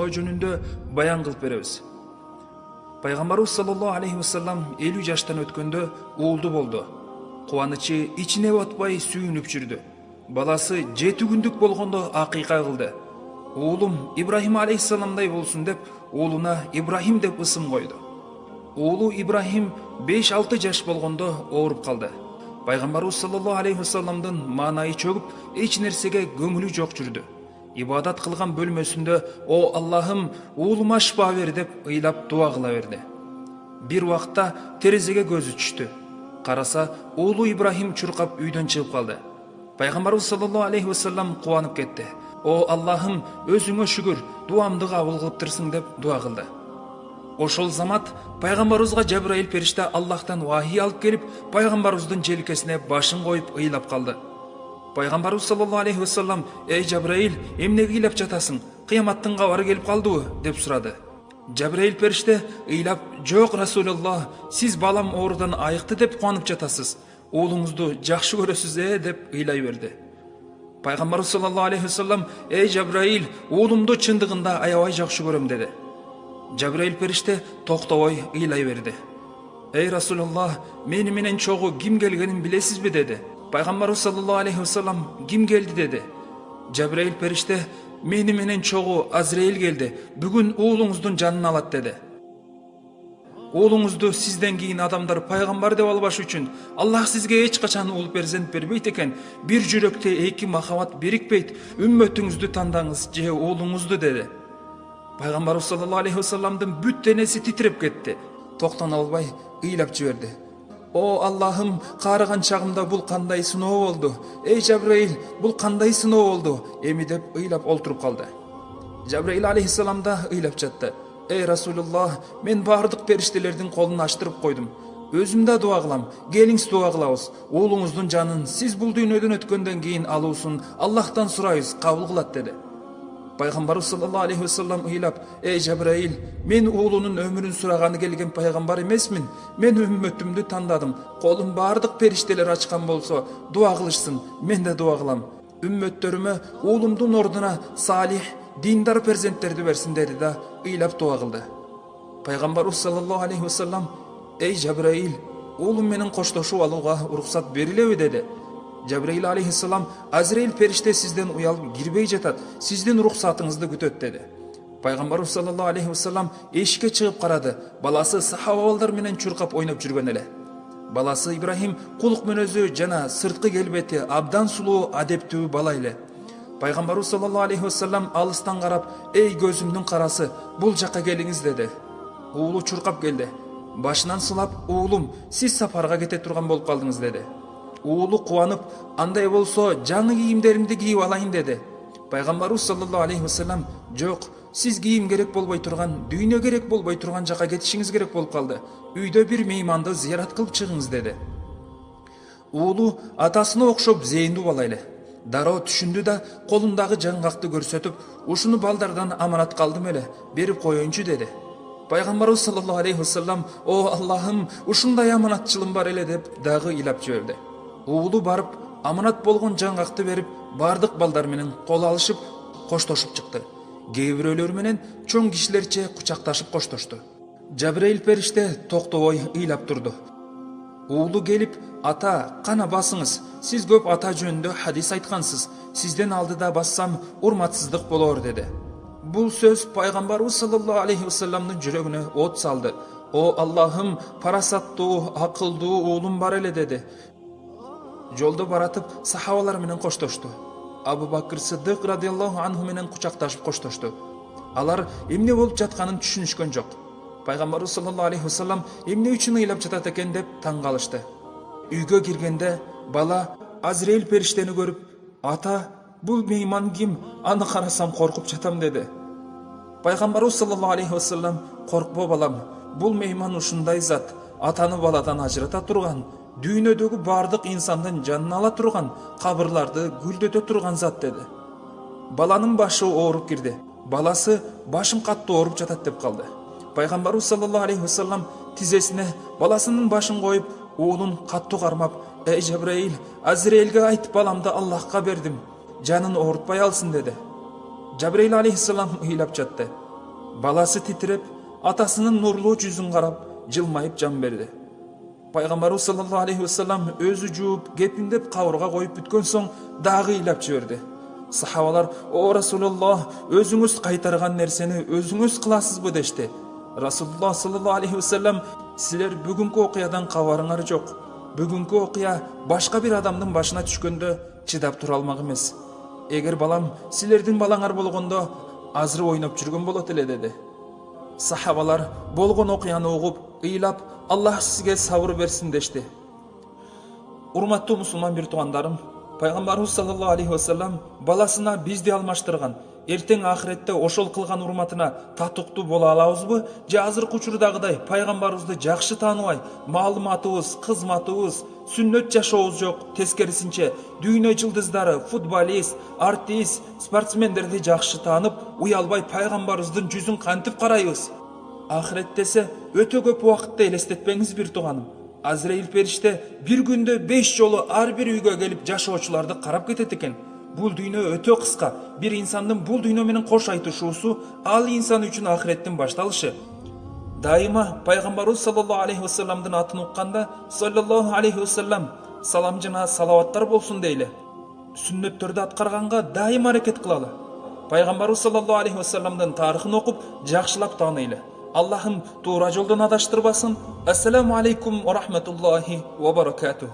тууралуу жөнүндө баян кылып беребиз. Пайгамбарыбыз саллаллаху алейхи вассалам 50 жаштан өткөндө уулду болду. Кубанычы ичине батпай сүйүнүп жүрдү. Баласы 7 күндүк болгондо акыйка кылды. Уулум Ибрахим алейхиссаламдай болсун деп, уулуна Ибрахим деп ысым койду. Уулу Ибрахим 5-6 жаш болгондо ооруп калды. Пайгамбарыбыз саллаллаху алейхи вассаламдын маанайы чөгүп, эч нерсеге көңүлү жок жүрдү. Ибадат кылган бөлмөсүндө "О Аллахым, уулума шыпа бер" деп ыйлап дуа кыла берди. Бир убакта терезеге көзү түштү. Караса, уулу Ибрахим чуркап үйдөн чыгып калды. Пайгамбарыбыз саллаллаху алейхи вассалам кубанып кетти. "О Аллахым, өзүңө шүгүр, дуамды кабыл кылыптырсың" деп дуа кылды. Ошол замат пайгамбарыбызга Жабраил периште Аллахтан вахий алып келип, пайгамбарыбыздын желкесине башын коюп ыйлап калды. Пайгамбарыбыз саллаллаху алейхи вассалам: "Эй Жабраил, эмнеге ыйлап жатасың? Кыяматтын кабары келип калдыбы?" деп сурады. Жабраил периште ыйлап: "Жок Расулуллах, сиз балам оорудан айыкты деп кубанып жатасыз. Уулуңузду жакшы көрөсүз деп ыйлай берди. Пайгамбарыбыз саллаллаху алейхи вассалам: "Эй Жабраил, уулумду чындыгында аябай жакшы көрөм" деди. Жабраил периште токтобой ыйлай берди. "Эй Расулуллах, мени менен чогуу ким келгенин билесизби?" деди. Пайгамбарыбыз саллаллаху алейхи вассалам: "Ким келди?" деди. Жабраил периште: "Мени менен чогуу Азраил келди. Бүгүн уулуңуздун жанын алат" деди. Уулуңузду сизден кийин адамдар пайгамбар деп албаш үчүн Аллах сизге эч качан уул перзент бербейт экен. Бир жүрөктө эки махабат бирикпейт. Үммөтүңүздү тандаңыз же уулуңузду" деди. Пайгамбарыбыз саллаллаху алейхи вассаламдын бүт денеси титиреп кетти. Токтоно албай ыйлап жиберди. "О Аллахым, каарыган чагымда бул кандай сыноо болду? Эй Жабраил, бул кандай сыноо болду? Эми" деп ыйлап олтуруп калды. Жабраил алейхиссалам да ыйлап жатты. "Эй Расулуллах, мен бардык периштелердин колун ачтырып койдум. Өзүм да дуа кылам. Келиңиз дуа кылабыз. Уулуңуздун жанын сиз бул дүйнөдөн өткөндөн кийин алуусун Аллахтан сурайбыз, кабыл кылат" деди. Пайгамбарыбыз саллаллаху алейхи вассалам ыйлап: "Эй Жабраил, мен уулунун өмүрүн сураганы келген пайгамбар эмесмин. Мен үммөтүмдү тандадым. Колун бардык периштелер ачкан болсо, дуа кылышсын, мен да дуа кылам. Үммөттөрүмө уулумдун ордуна салих, диндар перзенттерди берсин" деди да ыйлап дуа кылды. Пайгамбарыбыз саллаллаху алейхи вассалам: "Эй Жабраил, уулум менен коштошуп алууга уруксат берилеби?" деди. Жабраил алейхиссалам: "Азраил периште сизден уялып кирбей жатат, сиздин уруксатыңызды күтөт" деди. Пайгамбарыбыз саллаллаху алейхи вассалам эшикке чыгып карады. Баласы сахабалар менен чуркап ойноп жүргөн эле. Баласы Ибрахим кулук мүнөзү жана сырткы келбети абдан сулуу, адептүү бала эле. Пайгамбарыбыз саллаллаху алейхи вассалам алыстан карап: "Эй көзүмдүн карасы, бул жакка келиңиз" деди. Уулу чуркап келди. Башынан сылап: "Уулум, сиз сапарга кете турган болуп калдыңыз" деди. Уулу кубанып: "Андай болсо жаңы кийимдеримди кийип алайын" деди. Пайгамбарыбыз саллаллаху алейхи вассалам: "Жок, сиз кийим керек болбой турган, дүйнө керек болбой турган жака кетишиңиз керек болуп калды. Үйдө бир мейманды зыярат кылып чыгыңыз" деди. Уулу атасына окшоп зээндүү бала эле. Дароо түшүндү да колундагы жаңгакты көрсөтүп: "Ушуну балдардан аманат калдым эле, берип коеюнчу" деди. Пайгамбарыбыз саллаллаху алейхи вассалам: "О Аллахым, ушундай аманатчылым бар эле" деп дагы ыйлап жиберди. Уулу барып, аманат болгон жаңгакты берип, бардык балдар менен кол алышып, коштошуп чыкты. Кээ бирөөлөр менен чоң кишилерче кучакташып коштошту. Жабраил периште токтобой ыйлап турду. Уулу келип: "Ата, кана басыңыз. Сиз көп ата жөнүндө хадис айткансыз. Сизден алдыда бассам урматсыздык болор" деди. Бул сөз пайгамбарыбыз саллаллаху алейхи вассаламдын жүрөгүнө от салды. "О Аллахым, парасаттуу, акылдуу уулум бар эле" деди. Жолдо баратып сахабалар менен коштошту. Абу Бакыр Сыддык радиаллаху анху менен кучакташып коштошту. Алар эмне болуп жатканын түшүнүшкөн жок. Пайгамбарыбыз саллаллаху алейхи вассалам эмне үчүн ыйлап жатат экен деп таң калышты. Үйгө киргенде бала Азраил периштени көрүп: "Ата, бул мейман ким? Аны карасам коркуп жатам" деди. Пайгамбарыбыз саллаллаху алейхи вассалам: "Коркпо балам, бул мейман ушундай зат, атаны баладан ажырата турган, дүйнөдөгү бардык инсандын жанын ала турган, кабырларды гүлдөтө турган зат" деди. Баланын башы ооруп кирди. Баласы: "Башым катты ооруп жатат" деп калды. Пайгамбарыбыз саллаллаху алейхи вассалам тизесине баласынын башын коюп, уулун каттуу кармап: "Эй Жабраил, Азраилге айт, баламды Аллахка бердим, жанын оорутпай алсын" деди. Жабраил алейхиссалам ыйлап жатты. Баласы титиреп, атасынын нурлуу жүзүн карап, жылмайып жан берди. Пайгамбарыбыз саллаллаху алейхи вассалам өзү жууп, кепиндеп кабырга коюп бүткөн соң дагы ыйлап жиберди. Сахабалар: "О Расулуллах, өзүңүз кайтарган нерсени өзүңүз кыласызбы?" дешти. Расулуллах саллаллаху алейхи вассалам: "Силер бүгүнкү окуядан кабарыңар жок. Бүгүнкү окуя башка бир адамдын башына түшкөндө чыдап тура алмак эмес. Эгер балам силердин балаңар болгондо азыр ойноп жүргөн болот эле" деди. Сахабалар болгон окуяны угуп, ыйлап, "Аллах сизге сабыр берсин" дешти. Урматтуу мусулман бир туугандарым, Пайгамбарыбыз саллаллаху алейхи вассалам баласына бизди алмаштырган, эртең ахиретте ошол кылган урматына татыктуу боло алабызбы, же азыркы учурдагыдай пайгамбарыбызды жакшы тааныбай, маалыматыбыз, кызматыбыз, сүннөт жашообуз жок, тескерисинче дүйнө жылдыздары, футболист, артист, спортсмендерди жакшы таанып, уялбай пайгамбарыбыздын жүзүн кантип карайбыз? Ахирет десе өтө көп убакытты элестетпеңиз бир тууганым. Азраил периште бир күндө 5 жолу ар бир үйгө келип жашоочуларды карап кетет экен. Бул дүйнө өтө кыска. Бир инсандын бул дүйнө менен кош айтышуусу ал инсан үчүн ахиреттин башталышы. Дайыма пайгамбарыбыз саллаллаху алейхи вассаламдын атын укканда саллаллаху алейхи вассалам салам жана салаваттар болсун дейле. Сүннөттөрдү аткарганга дайыма аракет кылалы. Пайгамбарыбыз саллаллаху алейхи вассаламдын тарыхын окуп, жакшылап тааныйлы. Аллахым туура жолдон адаштырбасын. Ассаламу алейкум ва рахматуллахи ва баракатух.